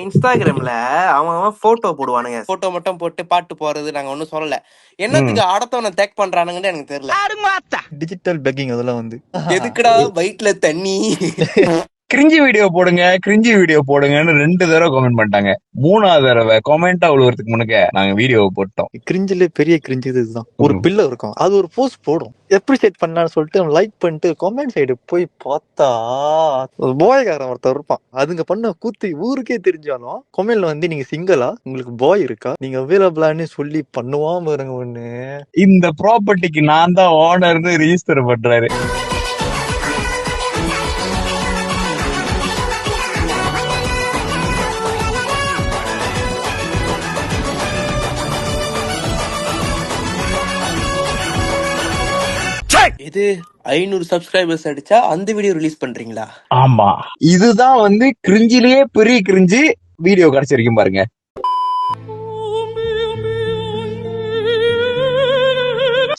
இன்ஸ்டாகிராம்ல அவன் photo போடுவானுங்க, photo மட்டும் போட்டு பாட்டு போறது நாங்க ஒண்ணும் சொல்லல. என்னத்துக்கு அடுத்தவனை டேக் பண்றானுங்கன்னு எனக்கு தெரியல. டிஜிட்டல் பெக்கிங் அதெல்லாம் வந்து எதுக்குடா வயிற்றுல தண்ணி. கிரிஞ்சி வீடியோ போடுங்க கிரிஞ்சி வீடியோ போடுங்கன்னு 2 தடவை கமெண்ட் பண்ணிட்டாங்க. 3வது தடவை கமெண்டா விழுவதுக்கு முன்னுக்க நாங்க வீடியோ போட்டோம். கிரிஞ்சில பெரிய கிரிஞ்சு இதுதான். ஒரு பில்ல இருக்கும், அது ஒரு போஸ்ட் போடும், எப்ரிஷியேட் பண்ணான்னு சொல்லிட்டு லைக் பண்ணிட்டு கமெண்ட் சைடு போய் பார்த்தா பாய்காரன் ஒருத்தர் இருப்பான். அதுங்க பண்ண கூத்து ஊருக்கே தெரிஞ்சாலும் கமெண்ட்ல வந்து நீங்க சிங்கிளா, உங்களுக்கு பாய் இருக்கா, நீங்க அவைலபிளான்னு சொல்லி பண்ணுவாம இருங்க. ஒண்ணு இந்த ப்ராப்பர்ட்டிக்கு நான் தான் ஓனர்னு ரிஜிஸ்டர் பண்றாரு. இது 500 சப்ஸ்கிரைபர்ஸ் அடிச்சா அந்த வீடியோ ரிலீஸ் பண்றீங்களா? ஆமா, இதுதான் வந்து கிரிஞ்சிலேயே பெரிய கிரிஞ்சி வீடியோ கிடைச்சிருக்கும் பாருங்க.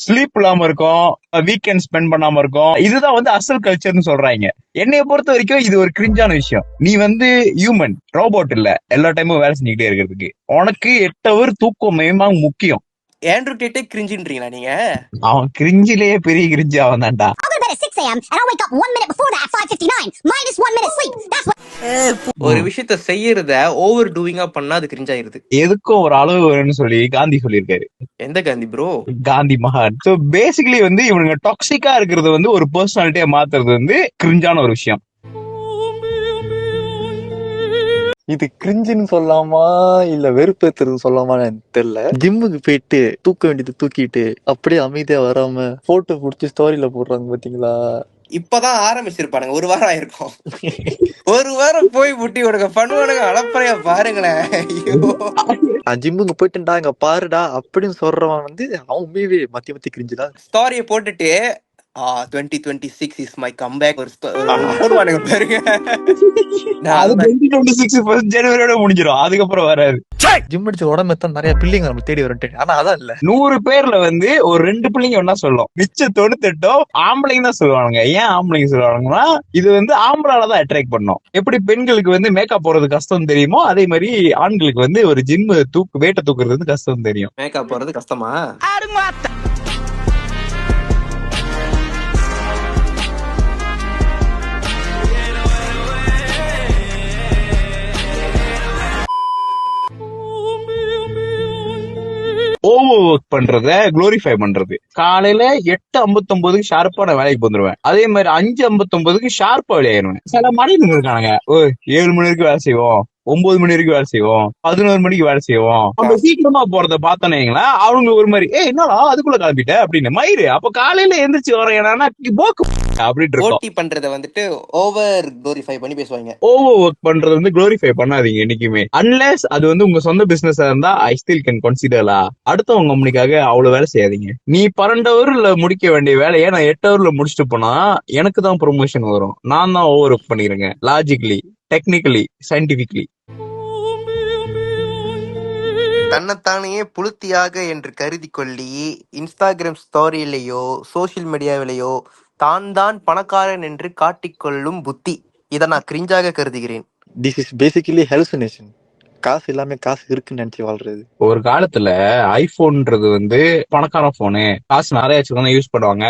ஸ்லீப் இல்லாம இருக்கும், வீக்கெண்ட் ஸ்பெண்ட் பண்ணாம இருக்கும். இதுதான் வந்து அசல் கல்ச்சர்னு சொல்றாங்க. என்னைய பொறுத்த வரைக்கும் இது ஒரு கிரிஞ்சான விஷயம். நீ வந்து ஹியூமன், ரோபோட் இல்ல எல்லா டைமும் வேலை செஞ்சுக்கிட்டே இருக்கிறதுக்கு. உனக்கு 8 hour தூக்கம் மெயினா முக்கியம். ஆண்ட்ரூ டேட்டே கிரிஞ்சின்றீங்களா நீங்க? அவன் கிரிஞ்சிலேயே பெரிய கிரிஞ்சி அவன் தான்டா. ஒரு விஷயத்த செய்யறத ஓவர் டூயிங்கா பண்ணா அது கிரிஞ்சாயிருது. எதுக்கும் ஒரு அளவு வேணும்னு சொல்லி காந்தி சொல்லியிருக்காரு. எந்த காந்தி ப்ரோ? காந்தி மகான். சோ பேசிக்கலி வந்து இவனுங்க டாக்ஸிக்கா இருக்கிறது வந்து ஒரு பர்சனாலிட்டியா மாத்துறது வந்து கிரிஞ்சான ஒரு விஷயம். இது கிரிஞ்சுன்னு சொல்லலாமா இல்ல வெறுப்பேத்துறது சொல்லலாமான்னு எனக்கு தெரியல. ஜிம்முக்கு போயிட்டு தூக்க வேண்டியது தூக்கிட்டு அப்படியே அமைதியா வராம போட்டோ புடிச்சு ஸ்டோரியில போடுறாங்க பாத்தீங்களா? இப்பதான் ஆரம்பிச்சிருப்பானுங்க, 1 வாரம் ஆயிருக்கும். 1 வாரம் போய் முட்டி உனக்கு பண்ணுவானுங்க. அளப்பறையா பாருங்களேன். ஜிம்முக்கு போயிட்டுடா இங்க பாருடா அப்படின்னு சொல்றவன் வந்து அவன் உண்மையவே மத்தி மத்தி கிரிஞ்சுதான். ஸ்டோரிய போட்டுட்டு 2026 இஸ் மை கம்பேக் ஒரு போடுவானுங்க பாருங்க. அது 2026 ஃபர்ஸ்ட் ஜனவரியோட முடிஞ்சிரும், அதுக்கப்புறம் வராது. ஜிம் அடிச்ச உடம்பு தான் நிறைய பிள்ளைங்க நம்ம தேடி வரட்டு. ஆனா அதான் இல்ல, 100 பேர்ல வந்து ஒரு 2 பிள்ளைங்க ஒன்னா சொல்லும், மிச்ச 98 ஆம்பளைங்க தான் சொல்லுவானுங்க. ஏன் ஆம்பளைங்க சொல்லுவானுங்கன்னா இது வந்து ஆம்பளாலதான் அட்ராக்ட் பண்ணும். எப்படி பெண்களுக்கு வந்து மேக்கப் போறது கஷ்டம் தெரியுமோ அதே மாதிரி ஆண்களுக்கு வந்து ஒரு ஜிம் வேட்டை தூக்குறது வந்து கஷ்டம் தெரியும். மேக்கப் போறது கஷ்டமா? ஓவர் ஒர்க் பண்றத குளோரிஃபை பண்றது. காலையில 8:59 ஷார்ப்பா நான் வேலைக்கு வந்துருவேன். அதே மாதிரி 5:59 ஷார்ப்பா வெளியாயிருவேன். சில மணிக்கு இருக்கானுங்க 7 மணி வரைக்கும் வேலை செய்வோம், 9 மணி வரைக்கும் வேலை செய்வோம், 11 மணிக்கு வேலை செய்வோம். நம்ம சீக்கிரமா போறத பார்த்தோன்னீங்களா அவங்க ஒரு மாதிரி என்னடா அதுக்குள்ள கிளம்பிட்ட அப்படின்னு மயிறு. அப்ப காலையில எந்திரிச்சு வர என்னன்னா போக்கு அப்படின்னு இருக்கும். பண்றத வந்துட்டு ஓவர் குளோரிஃபை பண்ணி பேசுவாங்க. ஓவர் ஒர்க் பண்றது வந்து குளோரிஃபை பண்ணாதீங்க என்னைக்குமே. அன்லெஸ் அது வந்து உங்க சொந்த பிசினஸா இருந்தா ஐ ஸ்டில் கேன் கன்சிடர்லா. அடுத்தவங்க கம்பெனிக்காக அவ்வளவு வேலை செய்யாதீங்க. நீ 12 hourல முடிக்க வேண்டிய வேலையை நான் 8 hourல முடிச்சுட்டு போனா எனக்கு தான் ப்ரொமோஷன் வரும். நான் தான் ஓவர் ஒர்க் பண்ணிருங்க. Logically, technically, scientifically. தன்னைத்தானே புளுத்தியாக என்று கருதி கொள்ளி இன்ஸ்டாகிராம் ஸ்டோரியிலேயோ சோசியல் மீடியாவிலேயோ தான் பணக்காரன் என்று காட்டிக்கொள்ளும் புத்தி, இதை நான் கிரிஞ்சாக கருதுகிறேன். This is basically ஹெலுசினேஷன். காசு எல்லாமே காசு இருக்குன்னு நினைச்சு வாழ்றது. ஒரு காலத்துல ஐபோன்ன்றது வந்து பணக்கார போனு, காசு நிறைய வச்சுக்கணும் யூஸ் பண்ணுவாங்க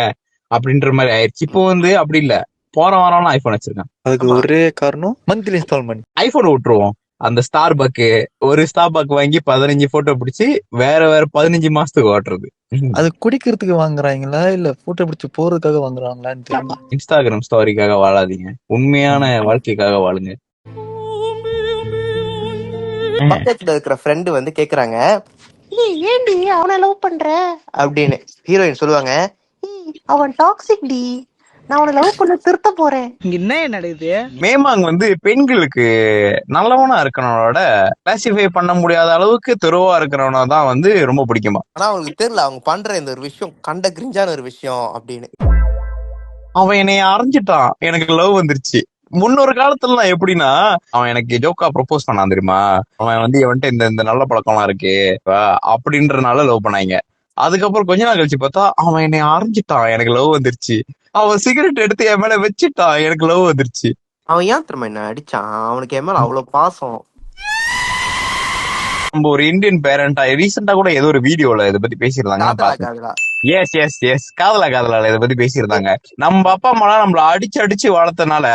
அப்படின்ற மாதிரி ஆயிடுச்சு. இப்போ வந்து அப்படி இல்ல, போற வாரம் ஐபோன் வச்சிருக்கான். அதுக்கு ஒரே காரணம் மந்த்லி இன்ஸ்டால்மெண்ட். ஐபோன் விட்டுருவோம், அந்த ஸ்டார் பக்கு ஒரு ஸ்டார் பக் வாங்கி 15 போட்டோ பிடிச்சி வேற 15 மாசத்துக்கு ஓட்டுறது. அது குடிக்கிறதுக்கு வாங்குறாங்களா இல்ல போட்டோ பிடிச்சு போறதுக்காக வாங்குறாங்களான்னு தெரியல. இன்ஸ்டாகிராம் ஸ்டோரிக்காக வாழாதீங்க, உண்மையான வாழ்க்கைக்காக வாழுங்க. பக்கத்துல இருக்கிற ஃப்ரெண்டு வந்து கேக்குறாங்க, ஏன்டி அவனை லவ் பண்ற அப்படின்னு. ஹீரோயின் சொல்லுவாங்க, அவன் டாக்ஸிக் டி, நான் அவனை லவ் பண்ண திருத்த போறேன். என்ன நடக்குது? மேமாங் வந்து பெண்களுக்கு நல்லவனா இருக்கிறவனோட கிளாசிஃபை பண்ண முடியாத அளவுக்கு தெருவா இருக்கிறவனா தான் வந்து ரொம்ப பிடிக்குமா. ஆனா அவங்களுக்கு தெரியல அவங்க பண்ற இந்த ஒரு விஷயம் கண்ட கிரிஞ்சான ஒரு விஷயம் அப்படின்னு. அவன் என்னைய அரைஞ்சிட்டான், எனக்கு லவ் வந்துருச்சு. முன்னொரு காலத்துல எப்படின்னா அவன் எனக்கு ஜோக்கா ப்ரொபோஸ் பண்ணான் தெரியுமா, அவன் வந்து எவன்ட்டு இந்த நல்ல பழக்கம்லாம் இருக்கு அப்படின்றனால லவ் பண்ணாங்க. அதுக்கப்புறம் கொஞ்ச நாள் கழிச்சு பார்த்தா அவன் என்னை அரைஞ்சிட்டான், எனக்கு லவ் வந்துருச்சு. அவன் சிகரெட் எடுத்து என் மேல வச்சுட்டான், எனக்கு லவ் வந்துருச்சு. அவன் ஏன் திரும்ப என்ன அடிச்சான்? அவனுக்கு என் மேல அவ்வளவு பாசம். நம்ம ஒரு இந்தியன் பேரண்டா ரீசெண்டா கூட ஏதோ ஒரு வீடியோல இதை பத்தி பேசியிருந்தாங்க. எஸ் எஸ் எஸ் காதலா இதை பத்தி பேசியிருந்தாங்க. நம்ம அப்பா அம்மா எல்லாம் நம்மள அடிச்சு வளர்த்தனால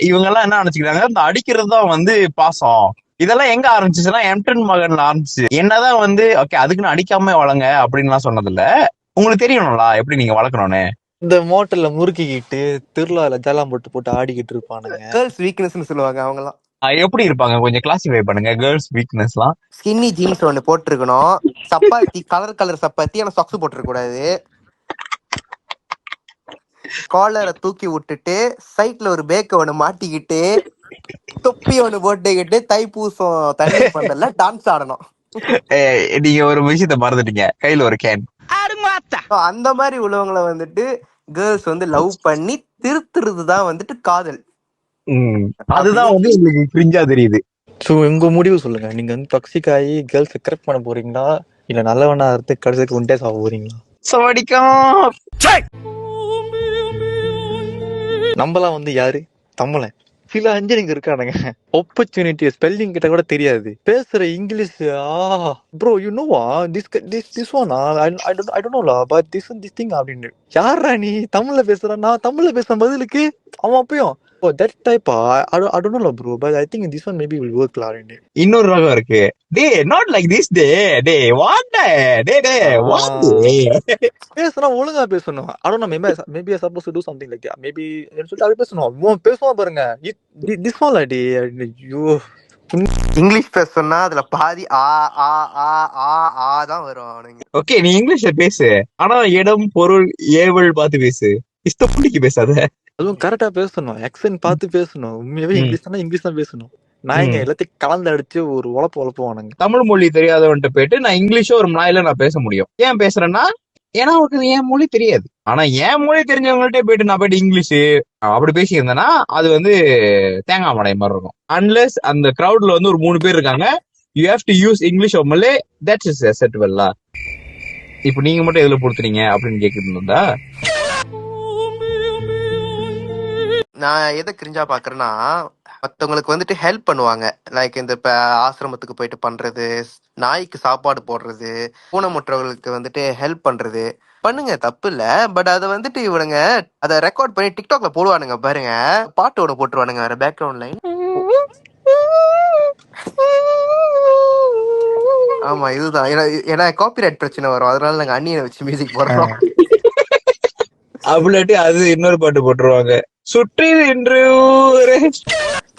இவங்க எல்லாம் என்ன நினைச்சுக்கிறாங்க, இந்த அடிக்கிறது தான் வந்து பாசம். இதெல்லாம் எங்க ஆரம்பிச்சுன்னா எம்டன் மகன்ல ஆரம்பிச்சு. என்னதான் வந்து ஓகே அதுக்குன்னு அடிக்காம வளங்க அப்படின்னு எல்லாம் சொன்னது இல்ல. உங்களுக்கு தெரியணும்ல எப்படி நீங்க வளர்க்கணும்னு. இந்த மோட்டல்ல முறுக்கிக்கிட்டு திருவிழால ஜாலாம் போட்டு ஆடிக்கிட்டு இருப்பானுங்க. கேர்ள்ஸ் வீக்னஸ்னு சொல்லுவாங்க அவங்க எல்லாம். எப்படி இருப்பாங்க கொஞ்சம் கிளாசிஃபை பண்ணுங்க கேர்ள்ஸ் வீக்னஸ் எல்லாம். ஸ்கின்னி ஜீன்ஸ் ஒண்ணு போட்டிருக்கணும், சப்பாத்தி கலர் சப்பாத்தி, ஆனா சாக்ஸ் போட்டிருக்க கூடாது, காலரை தூக்கி விட்டுட்டு சைட்ல ஒரு பேக்க ஒண்ணு மாட்டிக்கிட்டு தொப்பி ஒண்ணு போட்டுக்கிட்டு தைப்பூசம் தண்ணி பந்தல்ல டான்ஸ் ஆடணும். நீங்க ஒரு விஷயத்த மறந்துட்டீங்க, கையில ஒரு கேன். அந்த மாதிரி உள்ளவங்களை வந்துட்டு கேர்ள்ஸ் வந்து லவ் பண்ணி திருத்துறதுதான் வந்துட்டு காதல். அதுதான் வந்து உங்களுக்கு கிரிஞ்சா தெரியுது. சோ உங்க முடிவு சொல்லுங்க, நீங்க வந்து டாக்ஸிக் ஆகி கேர்ள்ஸ் கரெக்ட் பண்ண போறீங்களா இல்ல நல்லவனா இருந்து கடைசிக்கு உண்டே சாக போறீங்களா? நம்மளாம் வந்து யாரு தமிழன். சில அஞ்சலிங்க இருக்கானுங்க ஆப்பர்ச்சுனிட்டி ஸ்பெல்லிங் கிட்ட கூட தெரியாது, பேசுற English bro you know this one I don't know but this thing அப்படின்னு. யாரா நீ தமிழ்ல பேசுற, நான் தமிழ்ல பேசுற பதிலுக்கு அவன் அப்பயும் that type I don't know bro, but I think this one maybe will work la. இன்னொரு ரகம் இருக்கு, டேய் not like this டேய் what டேய் what பேசுனா ஒழுங்கா பேசணும். I don't know, maybe I supposed to do something like that, maybe சொல்லிட்டு பேசணும். பேசுவான் பாருங்க this one la டேய். ஐயோ இங்கிலீஷ் பேச சொன்னா அதுல பாதி ஆ ஆ ஆ ஆ ஆ தான் வரும் அவனுங்க. ஓகே நீ இங்கிலீஷ்ல பேசு, ஆனா இடம் பொருள் ஏவல் பார்த்து பேசு, இஷ்டப்படிக்கு பேசாத. அதுவும் கரெக்டா பேசணும், ஆக்சென்ட் பார்த்து பேசணும். உண்மையாவே இங்கிலீஷ் தான் பேசணும். நான் இங்க எல்லாத்தையும் கலந்து அடிச்சு ஒரு உழப்புவானுங்க. தமிழ் மொழி தெரியாதவன்ட்டு போயிட்டு நான் இங்கிலீஷோ ஒரு நாயில நான் பேச முடியும். ஏன் பேசுறேன்னா ஏன்னா அவருக்கு என் மொழி தெரியாது. ஆனா என் மொழி தெரிஞ்சவங்கள்ட்ட போயிட்டு நான் போயிட்டு இங்கிலீஷ் அப்படி பேசியிருந்தேன்னா அது வந்து தேங்காய் மடை மாதிரி இருக்கும். அன்லெஸ் அந்த கிரௌட்ல வந்து ஒரு 3 பேர் இருக்காங்க, you have to use English மொழி, தட்ஸ் இஸ் அக்செப்டபிள். இப்ப நீங்க மட்டும் எதுல பொறுத்துறீங்க அப்படின்னு கேக்குறதா. நான் எதை கிரிஞ்சா பாக்குறேன்னா, மத்தவங்களுக்கு வந்துட்டு ஹெல்ப் பண்ணுவாங்க. லைக் இந்த ஆசிரமத்துக்கு போயிட்டு பண்றது, நாய்க்கு சாப்பாடு போடுறது, ஊனமுற்றவர்களுக்கு வந்துட்டு ஹெல்ப் பண்றது பண்ணுங்க, தப்பு இல்ல. பட் அதை வந்துட்டு இவனுங்க அதை ரெக்கார்ட் பண்ணி டிக்டாக்ல போடுவானுங்க பாருங்க, பாட்டோட போட்டுருவானுங்க வேற பேக்ரவுண்ட் லைன். ஆமா இதுதான் ஏன்னா காப்பிரைட் பிரச்சனை வரும், அதனால நாங்க அண்ணியனை வச்சு மியூசிக் போடுறோம். அப்படின்ட்டு அது இன்னொரு பாட்டு போட்டுருவாங்க, சுற்றி நின்று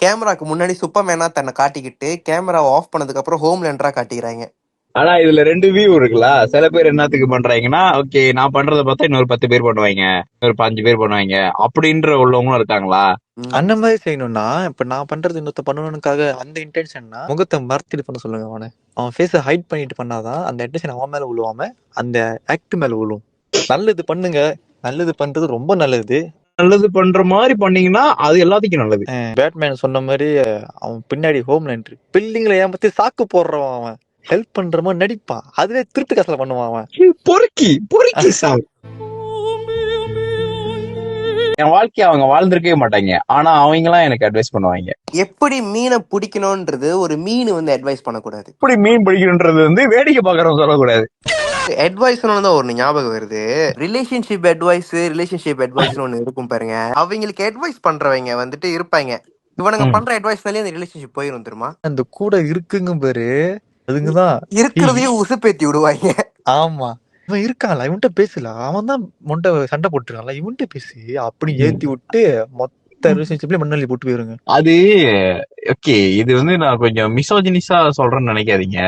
கேமராக்கு முன்னாடி சூப்பர்மேனா தன்னை காட்டிக்கிட்டு கேமராவை ஆஃப் பண்ணதுக்கு அப்புறம் ஹோம்லேண்டரா காட்டிக்கிறாங்க. ஆனா இதுல 2 வியூ இருக்குல்ல. சில பேர் என்னத்துக்கு பண்றாங்கன்னா, ஓகே நான் பண்றத பார்த்தா இன்னொரு 10 பேர் பண்ணுவாங்க, இன்னொரு 5 பேர் பண்ணுவாங்க அப்படின்ற உள்ளவங்களும் இருக்காங்களா. அந்த மாதிரி செய்யணும்னா இப்ப நான் பண்றது இன்னொருத்த பண்ணணும்னுக்காக அந்த இன்டென்ஷன்னா முகத்தை மறைச்சிட்டு பண்ண சொல்லுங்க. அவன் ஃபேஸை ஹைட் பண்ணிட்டு பண்ணாதான் அந்த இன்டென்ஷன் அவன் மேல விழுவாம அந்த ஆக்ட் மேல விழுவும். நல்லது பண்ணுங்க, நல்லது பண்றது ரொம்ப நல்லது. நல்லது பண்ற மாதிரி பண்ணீங்கன்னா அது எல்லாத்துக்கும் நல்லது. பேட்மேன் சொன்ன மாதிரி அவன் பின்னாடி ஹோம்லேண்டர் பில்டிங்ல ஏமாத்தி சாக்கு போடுறவன், அவன் ஹெல்ப் பண்ற மாதிரி நடிப்பான், அதுவே திருட்டு காசுல பண்ணுவான் அவன். பொறுக்கி சாங் என் வாழ்க்கைய அவங்க வாழ்ந்திருக்கவே மாட்டாங்க, ஆனா அவங்க எல்லாம் எனக்கு அட்வைஸ் பண்ணுவாங்க. எப்படி மீனை பிடிக்கணும்ன்றது ஒரு மீன் வந்து அட்வைஸ் பண்ணக்கூடாது. எப்படி மீன் பிடிக்கணும்ன்றது வந்து வேடிக்கை பாக்குறவங்க சொல்லக்கூடாது. அட்வைஸ் ஒண்ணு ஞாபகம் வருது, ரிலேஷன்ஷிப் அட்வைஸ் ஒண்ணு இருக்கும் பாருங்க. அவங்களுக்கு அட்வைஸ் பண்றவங்க வந்துட்டு இருப்பாங்க, இவனுங்க பண்ற அட்வைஸ்னாலே அந்த ரிலேஷன்ஷிப் போயிரும் தெரியுமா. அந்த கூட இருக்குங்க பாரு, அதுங்கதான் இருக்கிறதையும் உசுப்பேத்தி விடுவாங்க. ஆமா இவன் இருக்கான்ல, இவன்கிட்ட பேசல, அவன் தான் மொண்டை சண்டை போட்டுருக்கான்ல, இவன்கிட்ட பேசி அப்படி ஏத்தி விட்டு மொத்த ரிலேஷன்ஷிப்ல மண்ணள்ளி போட்டு போயிருங்க. அது ஓகே, இது வந்து நான் கொஞ்சம் மிசோஜினிஸா சொல்றேன்னு நினைக்காதீங்க.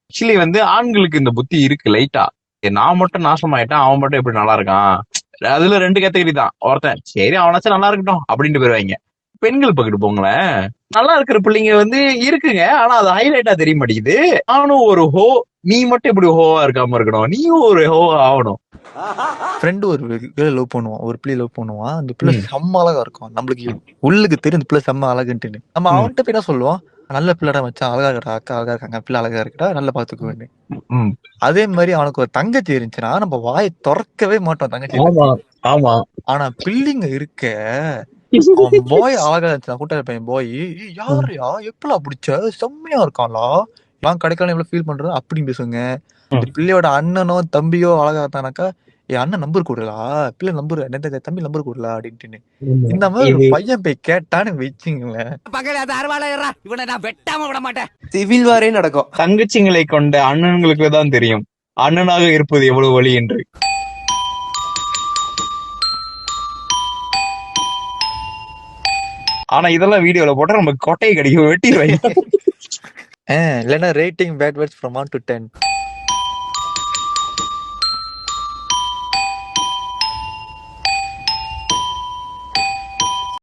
ஆக்சுவலி வந்து ஆண்களுக்கு இந்த புத்தி இருக்கு லைட்டா. நான் மட்டும் நாசமாயிட்டான், அவன் மட்டும் எப்படி நல்லா இருக்கான், அதுல 2 கேட்டகரி தான். ஒருத்தன் சரி அவனாச்சும் நல்லா இருக்கட்டும் அப்படின்ட்டு போயிருவாங்க. பெண்கள் பக்கிட்டு போங்களேன், நல்லா இருக்கிற பிள்ளைங்க வந்து இருக்குங்க, ஆனா அது ஹைலைட்டா தெரிய மாட்டேங்குது. நானும் ஒரு ஹோ, நீ மட்டும் எப்படி ஹோவா இருக்காம இருக்கணும், நீயும் ஒரு ஹோவா ஆகணும். ஃப்ரெண்டு ஒரு கேர்ள் லவ் பண்ணுவான், ஒரு பிள்ளை லவ் பண்ணுவான், அந்த பிள்ளை செம்ம அழகா இருக்கும், நம்மளுக்கு உள்ளுக்கு தெரியும் இந்த பிள்ளை செம்ம அழகுன்ட்டு. நம்ம அவன்கிட்ட போய் என்ன சொல்லுவான், நல்ல பிள்ளைடா மச்சான், அழகா இருக்கா, அக்கா அழகா இருக்காங்க, பிள்ளை அழகா இருக்கா, நல்லா பாத்துக்க வேண்டும். அதே மாதிரி அவனுக்கு ஒரு தங்கச்சி இருந்துச்சுன்னா நம்ம வாயை திறக்கவே மாட்டோம் தங்கச்சி. ஆமா ஆனா பிள்ளைங்க இருக்க, பாய் அழகா இருந்துச்சு, கூட்டாளி பையன் பாய், யாரையா எப்படா பிடிச்ச, செம்மையா இருக்கான்லா, நான் கிடைக்கலாம் எவ்வளவு ஃபீல் பண்றேன் அப்படின்னு பேசுங்க. இந்த பிள்ளையோட அண்ணனோ தம்பியோ அழகா இருந்தானாக்கா, என் அண்ணன் நம்பர் கொடுலா, பிள்ளை நம்பர் தம்பி நம்பர் கொடுலா அப்படின்ட்டு. இந்த மாதிரி ஒரு பையன் போய் கேட்டான்னு வச்சுங்களேன், இவனை நான் வெட்டாம விட மாட்டேன். சிவில் வாரே நடக்கும். தங்கச்சிங்களை கொண்ட அண்ணன்களுக்கு தான் தெரியும் அண்ணனாக இருப்பது எவ்வளவு வலி என்று. ஆனா இதெல்லாம் வீடியோல போட்டா நம்ம கொட்டையை கடிக்கும், வெட்டிடுவாங்க. இல்லைன்னா rating bad words from 1 to 10.